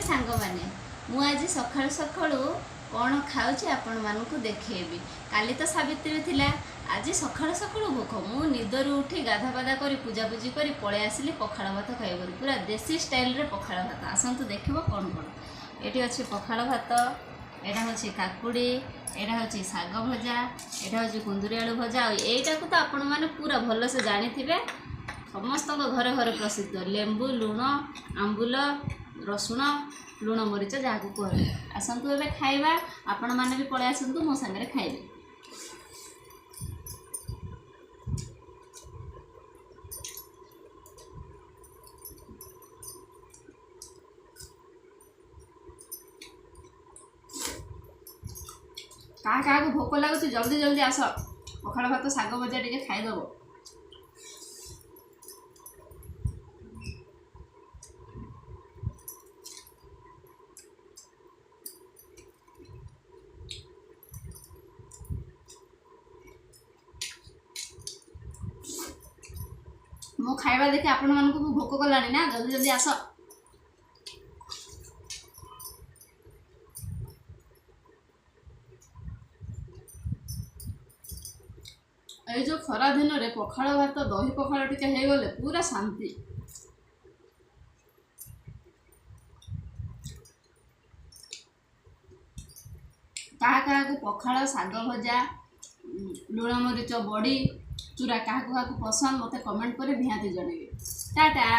सांग माने मु आज सकाळु सकाळु कौन खाऊँ आपण मानू देखेबी। काली तो सावित्री थिला, आज सकाळु सकाळु भोक मु निदर उठी गाधा पाधा कर पूजापूजी कर पलि आसली पखाड़ भात खाइब पूरा देसी स्टाइल रे पखाड़ भात। आसतु देखिए कौन कौन ये अच्छे पखाड़ भात, यहाँ हूँ काकुड़ी, यहाँ हूँ शाग भजा, यहाँ हूँ कुंदुरी आलू भजा। यहीटा को तो आपण मैंने पूरा भलसे जानी थे, समस्त घरे घरे प्रसिद्ध लेंबू लुण आंबुल रसुण लुण मरीच जहाँ को कहते। आसतु ए खाइबा, आपण मैंने भी पलि आसतु मो सांगे खाइबे। क्या भोक लगुच जल्दी जल्दी आस, पखाड़ भात शाग भजा टे खाईदब। मो खाइबा देखि आपण मानकु भोक कलानी ना, जल्दी जल्दी आस। ये जो खरा दिन रे पखाड़ भात दही पखाड़ टिके हो गले पूरा शांति। क्या को पखाड़ शाग भजा लुण मरीच बड़ी चूरा क्या पसंद मत कमेंट कर निहाती जनइबे। टाटा।